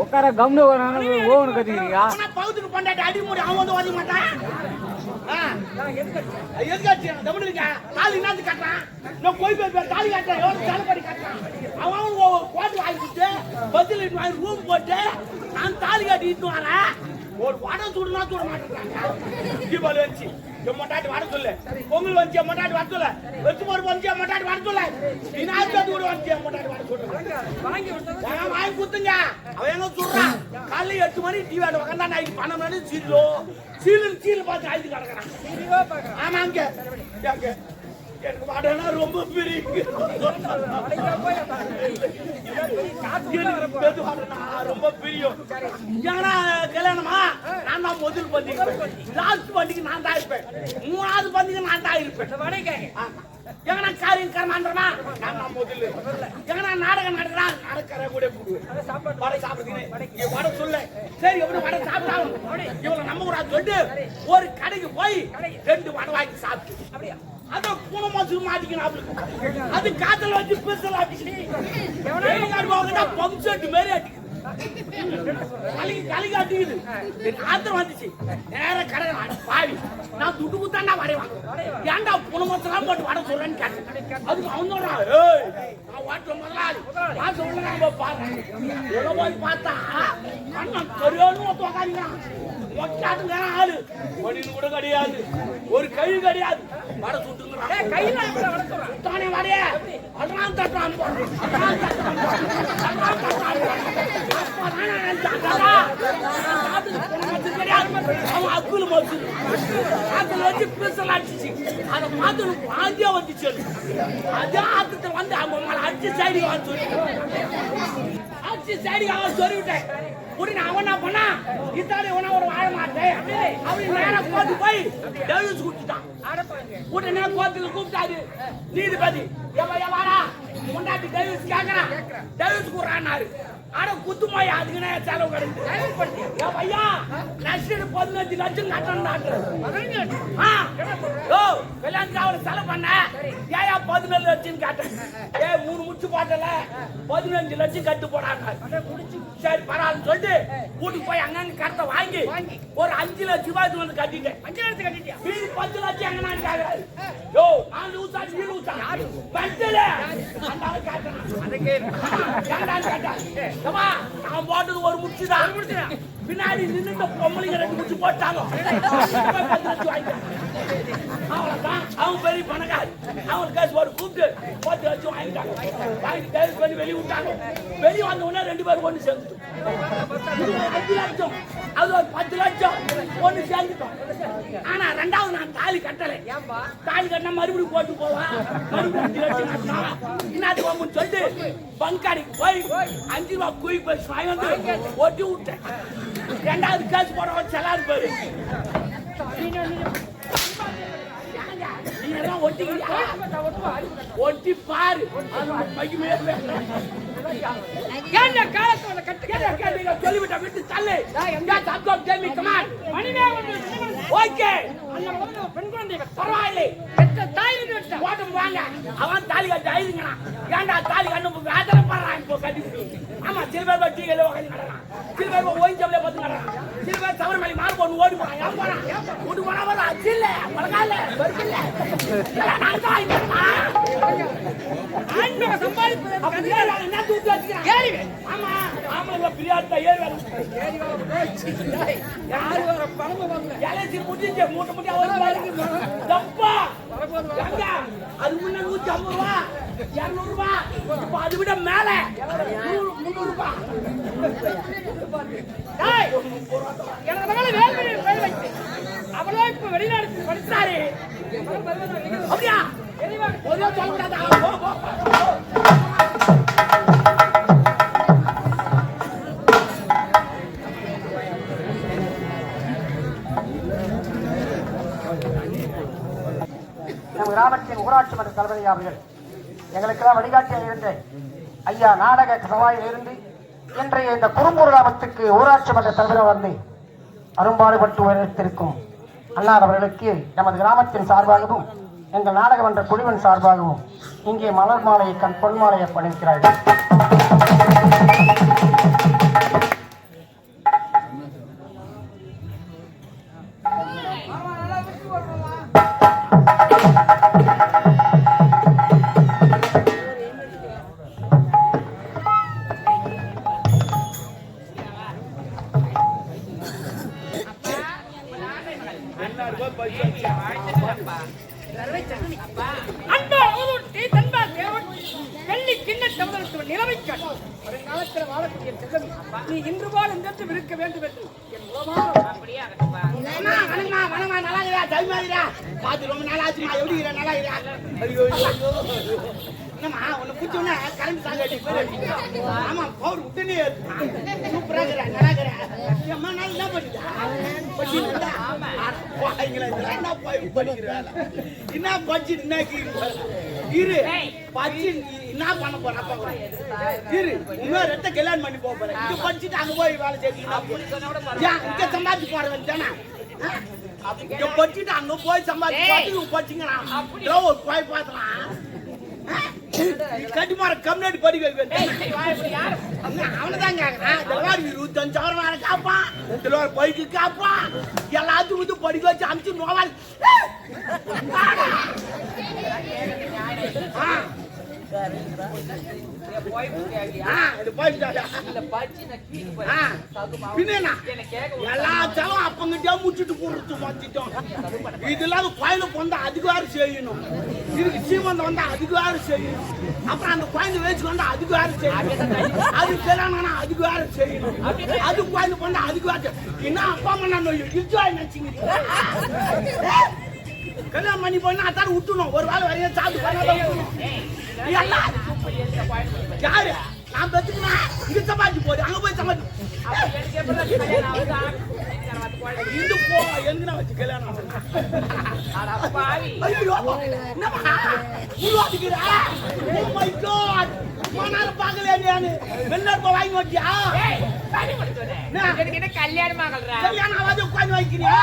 உட்கார கம்னு ஓவனு கத்திக்கிறீங்க பகுதிக்கு பொண்டாட்டி அடிமுடி அவன் வந்து ஓதி மாட்டான். எதுக்காச்சு தமிழ் இருக்கா தாலி நாத்து கட்டுறான். நான் போய் போய் தாலி கட்டுறேன் எவ்வளவு தலைப்படி கட்டுறான். அவன் கோட்டு வாங்கி கொடுத்து பதில் வாங்கி ரூம் போட்டு நான் தாலி கட்டிட்டு வரேன். ஒரு வடை சுடுனா சுட மாட்டேங்கிறாங்க. தீபாவளி வந்துச்சு எம்மட்டாட்டி வட சொல்லு, பொங்கல் வந்து எம்மட்டாட்டி வட சொல்லு, வெச்சு போற வந்து எம்மட்டாட்டி வட சொல்லு, விநாயகர் கூட வந்து எம்மட்டாட்டி வட சொல்லு. வாங்கி குத்துங்க. அவன் எங்க சொல்றான் காலைல 8 மணி டிவி ஆட உட்காந்தா நைட் 12 மணி சீல் பார்த்து ஆயிட்டு கிடக்குறான். ஆமாங்க எனக்கு வடனா ரொம்ப பிரியும். ரொம்ப பிரியும். ஏன்னா கல்யாணமா நான் தான் முதல் பண்டிகை, லாஸ்ட் பண்டிகை நான் தான் இருப்பேன், 3வது பண்டிகை நான் தான் இருப்பேன். எங்கன்னா காரியம் கர்மான்றமா நான் தான் முதல்ல. எங்கன்னா நாடகம் நடக்கிறா நடக்கிற கூட வடை சாப்பிடுறீங்க வடை சொல்ல. சரி எப்படி வடை சாப்பிட்டாலும் இவங்க நம்ம கூட சொல்லிட்டு ஒரு கடைக்கு போய் 2 வடை வாங்கி சாப்பிட்டு அப்படியா அத பூனை மாசு மாட்டிக்கணும். அது காத்துல வச்சு பெருசல் ஆட்டிக்கிட்டு பம்செட் மாரி அடிக்குது. கலிக்கு அடிக்குது. ஆத்திரம் வந்துச்சு. நேர கடை பாவி நான் துட்டு குத்தாண்டா வரைவான். ஏன்டா பூனை மாசம் போட்டு வர சொல்றேன்னு கேட்டேன். அதுக்கு அவன் சொல்றான் நான் வாட்டுல முதலாளி நான் சொல்றேன் பாரு. போய் பார்த்தா கரியானு உக்காந்துக்கிறான். மொட்டாட்டுங்க ஆளு மணின்னு கூட கிடையாது, ஒரு கை கிடையாது. வடை சுட்டுங்கிறான். கையில சுத்தானே வடைய அதான் தட்டான் அவன் அக்குல மச்சு அதுல வச்சு பிசல் அடிச்சு அதை பார்த்து வாந்தியா வந்துச்சு. அதே ஆத்துல வந்து அவங்க அடிச்சு சைடி சொல்லிவிட்டேன். உடனே அவன் என்ன பண்ணா இத்தாலி ஒரு வாழ மாட்டேன் அவன் நேரம் கோத்து போய் டேவிஸ் கூப்பிட்டான். உடனே கோத்துல கூப்பிட்டாரு நீதிபதி எவாடா முன்னாடி டேவிஸ் கேக்குறான். டேவிஸ் கூறான்னாரு. ஆனா குத்துமாய் அதுக்குனே செலவு கிடையாது. ஐயா நஷ்டம் 15 லட்சம் கட்டணும் கல்யாணத்துக்கு அவரை செலவு பண்ண ஏயா 17 லட்சம் கட்டேன். 3 முச்சு பாட்டல 15 லட்சம் கட்டு போடாங்க. சரி பரவாயில்ல சொல்லிட்டு வீட்டுக்கு போய் அங்கங்க கருத்தை வாங்கி ஒரு 5 லட்சம் ரூபாய் வந்து கட்டிட்டேன். 5 லட்சம் கட்டிட்டியா? 10 லட்சம் எங்க நான் கேக்குறாரு. யோ நான் லூசா நீ லூசா பட்டல அந்த கேட்டேன். அதுக்கு யாரால கேட்டா நான் போட்டது ஒரு முச்சுதான். பின்னாடி நின்று பொம்பளைங்க 2 முச்சு போட்டாங்க. அவ்வளவுதான் அவன் பெரிய பணக்காரி. அவன் கேஸ் ஒரு கூப்பிட்டு 10 லட்சம் வாங்கிட்டாங்க. வாங்கி கேஸ் பண்ணி வெளியே விட்டாங்க. வெளியே வந்த உடனே 2 பேரும் ஒண்ணு சேர்ந்துட்டோம். 10 லட்சம் அது ஒரு 10 லட்சம் ஒண்ணு சேர்ந்துட்டோம். ஆனா 2வது நான் தாலி கட்டலை. தாலி கட்டினா மறுபடியும் போட்டு போவான். மறுபடியும் 5 லட்சம் கட்டினா இன்னாட்டு போகும்னு சொல்லிட்டு பங்காடிக்கு போய் 5 ரூபா குயிக் பஸ் வாங்கி வந்து ஒட்டி விட்டேன். 2வது கேஸ் போட வச்சு எல்லாரும் பேரு ஒட்டி பாரு சொல்லிவிட்ட விட்டு தள்ளு. பெண் குழந்தைகள் பரவாயில்லை வாங்க. அவன் தாலி கட்டி ஆயிருங்கண்ணா. ஏன்டா தாலி கண்ணு ஆதரப்படுறான். இப்போ கட்டி ஆமா சில பேர் டீ கல்ல உட்காந்து கிடறான். சில பேர் ஓய்ஞ்சவளே பார்த்து கிடறான். சில பேர் சவரமலை மாறு போட்டு ஓடி போறான். ஏன் போறான் ஓடி போனா வர அச்சு இல்ல பழகால வருகில்ல என்ன தூக்கி வச்சுக்கிறேன். ஆமா ஆமா பிரியாட்டா ஏறி யாரு வர பணம் எலச்சி முடிஞ்சு மூட்டை முட்டியா வரும் தப்பா அது முன்ன 150 ரூபா 200 ரூபா இப்ப அது விட மேல 300 ரூபா. அவளோ இப்ப வெளிநாடு படிச்சாரு. அப்படியா ஒரே சொல்லக்கூடாது. கிராமத்தின் ஊராட்சி மன்ற தலைவர் அவர்கள் எங்களுக்கெல்லாம் வழிகாட்டியாக இருந்த ஐயா நாடக சவாயில் இருந்து இன்றைய இந்த குறும்பூர் கிராமத்துக்கு ஊராட்சி மன்ற தலைவர் வந்து அரும்பாடுபட்டு உயர்த்திருக்கும் அண்ணாதவர்களுக்கு நமது கிராமத்தின் சார்பாகவும் எங்கள் நாடக மன்ற குழுவின் சார்பாகவும் இங்கே மலர் மாலையை பொன் மாலையை பணிக்கிறார்கள். நீ இன்று போல் இந்த இருக்க வேண்டும் என்று ரொம்ப நாளாச்சுமா எப்படி நல்லா என்னம்மா உன்னை பிடிச்சோன்னா கரண்ட் சாங்காட்டி ஆமா பவர் விட்டுனே சூப்பரா இருக்கிறேன் நல்லா இருக்கிறேன் அம்மா நான் என்ன பண்ணிட்டேன் படிக்கிறேன் என்ன படிச்சு என்ன இரு படிச்சு என்ன பண்ண போறேன் அப்பா இரு இன்னும் ரெட்ட கல்யாணம் பண்ணி போக போறேன் இங்க படிச்சுட்டு அங்க போய் வேலை செய்யணும் இங்க சம்பாதிச்சு போறேன் தானே இங்க படிச்சுட்டு அங்க போய் சம்பாதிச்சு படிச்சுங்களா ஒரு போய் பார்த்தலாம் கட்டிமார கம்யூனிட்டி படி வைப்பேன் அவனதான் கேட்கறான் 25,000 காப்பான் பைக்கு காப்பான் எல்லாத்துக்கும் படிக்க வச்சு அனுப்பிச்சு நோவால் எல்லாத்தாலும் அப்பங்கிட்டே முடிச்சுட்டு கொடுத்து மாத்திட்டோம். இதெல்லாம் கோயில வந்தா அதுக்கு வேறு செய்யணும், இதுக்கு சீமந்தம் வந்தா அதுக்கு வேறு செய்யணும், அப்புறம் அந்த கோயில வச்சு வந்தா அதுக்கு வேறு செய்யணும், அது கல்யாணம் அதுக்கு வேறு செய்யணும், அது கோயில வந்தா அதுக்கு வேறு என்ன அப்பா அம்மா நான் நினைச்சிங்க கல்யாணம் பண்ணி போனா அதான் விட்டுணும். ஒரு வேலை வரைய சாப்பிட்டு யாரு நான் பெற்றுக்கணும் இங்க சம்பாதிச்சு போகுது அங்க போய் சம்பாதிச்சு இந்து போ எங்க வச்சு கல்யாணம் வாங்கி வச்சியா கல்யாணம் கல்யாணம் ஆகாது உட்காந்து வைக்கிறியா?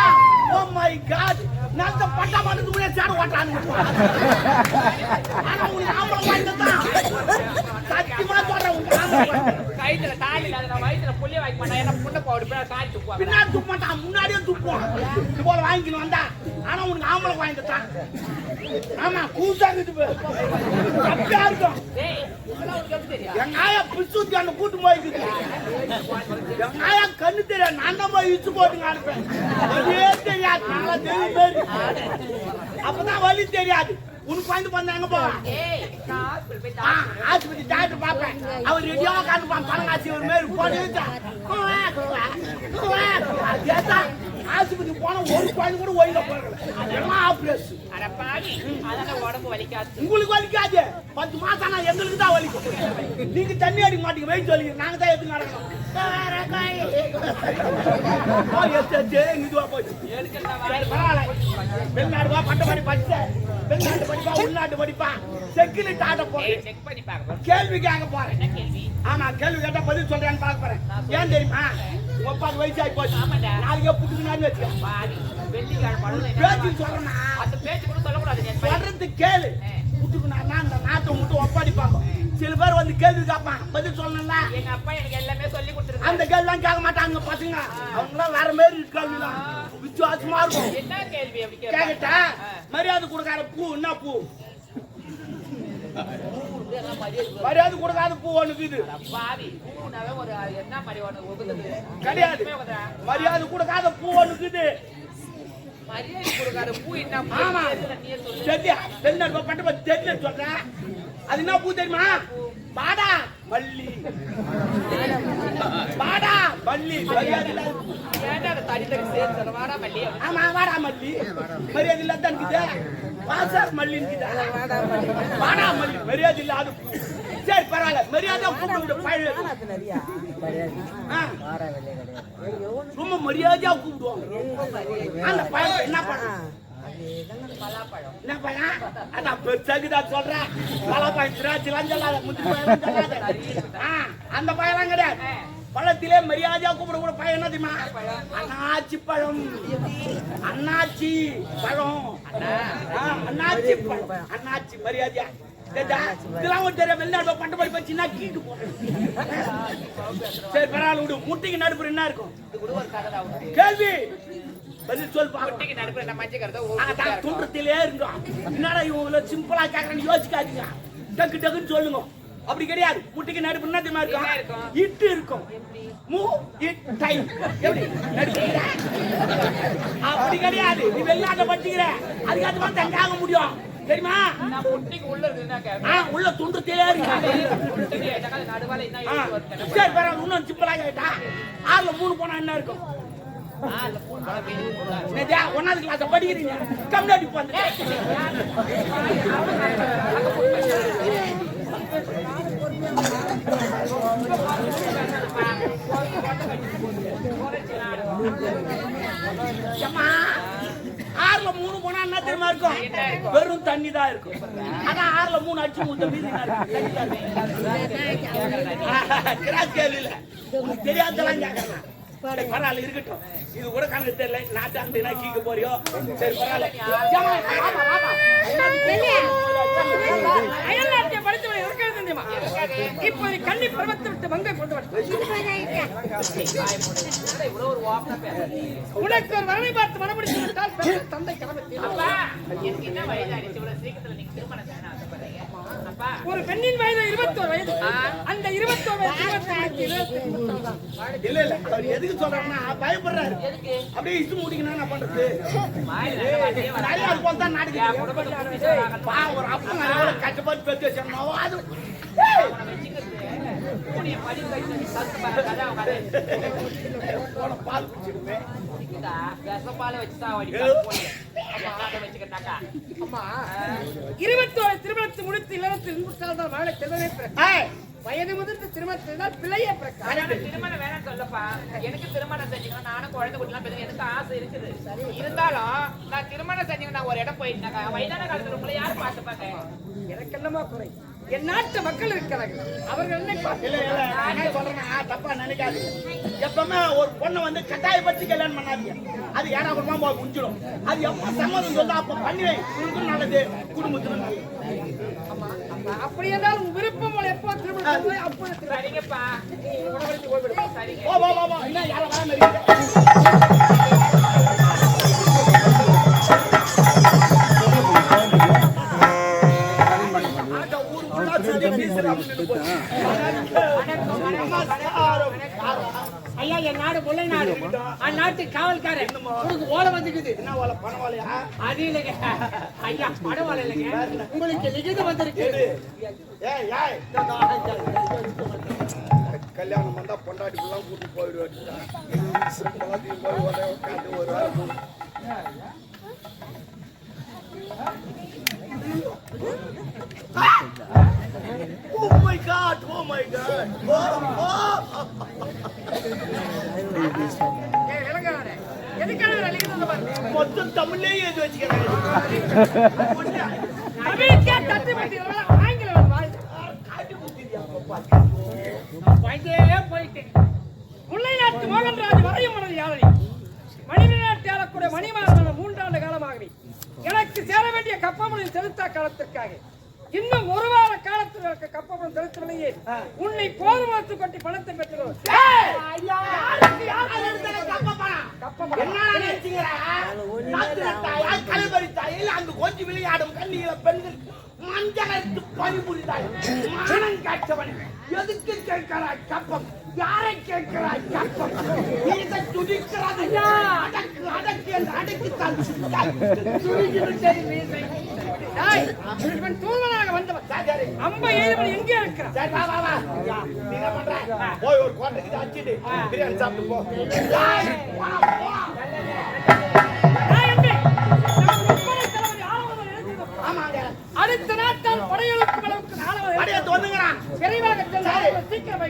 ஓ மை காட் நான் பட்டா பண்ணது கூட சாடு ஓட்டானு ஆனா உன் ஆம்பளை வாங்கிதான் சத்தியமா சொல்றேன் கைத்துல தாலி இல்லாத வயசுல புள்ளிய வாங்கி மாட்டான். என்ன புண்ணை போடு தாலி துப்புவான், பின்னாடி துப்ப மாட்டான், முன்னாடியே துப்புவான். இது போல வாங்கிக்கணும் வந்தா ஆனா உனக்கு ஆம்பளை வாங்கிட்டான். ஆமா கூசாங்கிட்டு அப்படியா இருக்கும். எங்க ஆயா பிசுத்தி அந்த கூட்டு போய்க்குது, எங்க ஆயா கண்ணு தெரியாது, நான் தான் போய் இச்சு போட்டுங்க அனுப்பேன். வழியே தெரியாது, நல்லா தெரியும், அப்பதான் வழி தெரியாது. உனக்கு வந்து பண்ணாங்க போ ஆஸ்பத்திரி டாக்டர் பாப்பேன், அவர் ரெடியா காட்டுப்பான் பணம் காட்சி ஒரு மாரி போட்டு ஆஸ்பத்திரி போனா ஒரு குழந்தை கூட ஒயில போறல எல்லாம் ஆப்ரேஷன். உடம்பு வலிக்காது, உங்களுக்கு வலிக்காது, 10 மாசம் நான் எங்களுக்கு தான் வலிக்கும். நீங்க தண்ணி அடிக்க மாட்டீங்க, வெயிட் வலிக்கும், நாங்க தான் எடுத்து நடக்கணும். வெளிநாடு பட்டப்படி படிச்ச வெளிநாட்டு படிப்பா உள்நாட்டு படிப்பா செக்யூரிட்டி ஆட்ட போறேன், கேள்வி கேட்க போறேன். ஆமா கேள்வி கேட்டா பதில் சொல்றேன்னு பார்க்க போறேன். ஏன் தெரியுமா? ஒப்பாக்கு வயசாகி போச்சு, நாளைக்கே புட்டுக்குனான்னு வச்சுக்கேன். பேச்சு சொல்றேன்னா சொல்றது கேளு. புட்டுக்குனா இந்த நாட்டை மட்டும் ஒப்பாடிப்பாங்க. சில பேர் வந்து கேள்வி கேட்பான், பதில் சொல்லணும்ல. எங்க அப்பா எனக்கு எல்லாமே சொல்லி கொடுத்துருக்காங்க. அந்த கேள்விலாம் கேட்க மாட்டாங்க பசங்க, அவங்களாம் வேற மாதிரி கேள்விலாம் வித்தியாசமா இருக்கும். என்ன கேள்வி கேட்டா மரியாதை கொடுக்காத பூ என்ன பூ? மரியாதை கொடுக்காத பூ ஒண்ணு இது கிடையாது. மரியாதை கொடுக்காத பூ ஒண்ணு இது. மரியாதை கொடுக்காத பூ என்ன? ஆமா சரியா தென்னட பட்ட தென்ன சொல்றேன். அது என்ன பூ தெரியுமா? பாடா மல்லி. பாடா மல்லி மரியாதை இல்ல. ஏன்டா அத தடி தடி சேர்த்து வாடா மல்லி? ஆமா வாடா மல்லி மரியாதை இல்ல தான் இருக்குது. வாசர் மல்லி இருக்குது, வாடா மல்லி மரியாதை இல்ல. அது சரி பரவாயில்ல, மரியாதை கூப்பிட்டு பழைய ரொம்ப மரியாதையா கூப்பிடுவாங்க. அந்த பையன் என்ன பண்ண என்ன பையன் அதான் பெருசாக்குதான் சொல்றேன். பையன் திராட்சைலாம் சொல்லாத, முந்திரி பையன் சொல்லாத. அந்த பையன்லாம் கிடையாது. பழத்திலே மரியாதையா கூப்பிடக்கூட பையன் என்ன தெரியுமா? அண்ணாச்சி பழம், அண்ணாச்சி பழம், அண்ணாச்சி பழம், அண்ணாச்சி மரியாதையா. இதெல்லாம் ஒரு தெரிய வெளிநாடு பண்டு போய் போச்சுன்னா கீட்டு போறேன். சரி பரவாயில்ல விடு. முட்டைக்கு நடுப்புற என்ன இருக்கும் கேள்வி பதில் சொல். முட்டைக்கு நடுப்புற என்ன மஞ்சள் கருதோ துன்றத்திலே இருந்தோம். என்னடா இவங்கள சிம்பிளா கேட்கறேன்னு யோசிக்காதீங்க. டக்கு டக்குன்னு சொல்லுங்க. அப்படி கிடையாது. முட்டைக்கு நடுப்பு என்ன தெரியுமா இருக்கும்? இட்டு இருக்கும். அப்படி கிடையாது. நீ வெளிநாட்டை படிச்சுக்கிற அதுக்காக தங்காக முடியும் தெரியுமா? உள்ள உள்ள துண்டத்திலே இருக்கு. சரி பரவாயில்ல. இன்னும் சிம்பிளா கேட்டா 6ல 3 போனா என்ன இருக்கும்? 1வது கிளாஸ் படிக்கிறீங்க கம்யூனிட்டி வந்து ஆறுல 3 போனா என்ன தெரியுமா இருக்கும்? வெறும் தண்ணி தான் இருக்கும். ஆனா 6ல 3 அடிச்சு முட்ட மீதி தெரியாதெல்லாம் கேட்கறேன். பரவாயில்ல இருக்கட்டும். இது கூட கணக்கு தெரியல. நாட்டாண்டினா கீக்க போறியோ? சரி பரவாயில்ல. அயல்நாட்டை படித்தவரை இருக்கிறது தெரியுமா? இப்போது கண்ணி பருவத்தை விட்டு மங்கை கொண்டு உனக்கு ஒரு வரவை பார்த்து மனமுடித்து விட்டால் தந்தை கடமை. ஒரு பெண்ணின் வயது 21 வயது. அந்த 21 வயது இல்ல இல்ல அவர் எதுக்கு சொல்றாருன்னா பயப்படுறாரு. அப்படியே இஷ்டம் முடிக்கணும் என்ன பண்றது? நிறைய அது போல தான் நாடுக்கு ஒரு அப்பா எவ்வளவு கஷ்டப்பட்டு பெற்று வச்சோம். அது பால் குடிச்சிருமே பால வச்சுதான் 21 திருமணத்தை முடித்து இல்லத்தில் இன்புற்றால்தான் மகளை செல்வமே வயது முதிர்ந்த திருமணத்தினால் பிள்ளையே பிறக்க. திருமணம் வேணாம் சொல்லப்பா. எனக்கு திருமணம் செஞ்சீங்கன்னா நானும் குழந்தை குட்டிலாம் பெரிய எனக்கு ஆசை இருக்குது. இருந்தாலும் நான் திருமணம் செஞ்சீங்கன்னா நான் ஒரு இடம் போயிட்டாங்க வயதான காலத்துல உங்களை யாரும் பார்த்து பாக்க எனக்கு என்னமா குறை? என் நாட்டு மக்கள் இருக்கிறார்கள். அவர்கள் என்ன சொல்றேன்னா தப்பா நினைக்காது. எப்பவுமே ஒரு பொண்ணை வந்து கட்டாயப்பட்டு கல்யாணம் பண்ணாதீங்க. அது யாரா குடும்பமா முடிஞ்சிடும். அது எப்ப சம்மதம் சொல்ல அப்ப பண்ணி உங்களுக்கு நல்லது, குடும்பத்துக்கு நல்லது. அப்படி என்றால் உங்க விருப்பம் எப்போ திருமணம் அப்போ சரிங்கப்பா. சரிங்க. என்ன யார வர ஐயா என் நாடு முல்லை நாடு. அந்நாட்டு காவல்காரன் உங்களுக்கு ஓலை வந்துக்குது. என்ன ஓலை? பணவாலையா? அது இல்லைங்க ஐயா, பணவாலை இல்லைங்க. உங்களுக்கு லிகிதம் வந்திருக்கு. கல்யாணம் வந்தா பொண்டாட்டிலாம் கூட்டு போயிடுவாரு. Oh my God! Oh my God! மொத்தம் தமிழ்லயே எழுதி வச்சுக்கிறேன். முல்லை நாட்டு மோகன்ராஜ் வரையும் மனது யாழனி மணிமணி நாட்டு ஆளக்கூடிய மணிமாறன் 3 ஆண்டு காலமாக எனக்கு சேர வேண்டிய கப்பமணி செலுத்தா காலத்திற்காக இன்னும் 1 வார காலத்தில் கப்பமணி செலுத்தவில்லையே உன்னை போதுமாத்து கொட்டி பணத்தை பெற்றுகிறோம். அங்கு கொஞ்சம் விளையாடும் கண்ணியில பெண்கள் மஞ்சளுக்கு பணிபுரிந்தாய். மானம் காட்டவன் எதுக்கு கேட்கிறாய் கப்பம்? யாரை கேட்கிறாய் கப்பம்? இதை துடிக்கிறது. அடக்கு அடக்கு என்று அடக்கித்தான் இவன் தூர்வனாக வந்தவன். அம்ப ஏழுமணி எங்கே இருக்கிறான்? போய் ஒரு கோட்டைக்கு அடிச்சுட்டு பிரியாணி சாப்பிட்டு போ. அடுத்த நாட்டால் படையெழுக்கும் அளவுக்கு படையெடுத்து வந்துங்கிறான். விரைவாக சீக்கிரம்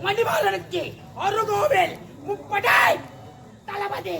மணிமாறனுக்கு அருகோவில் முப்படை தளபதி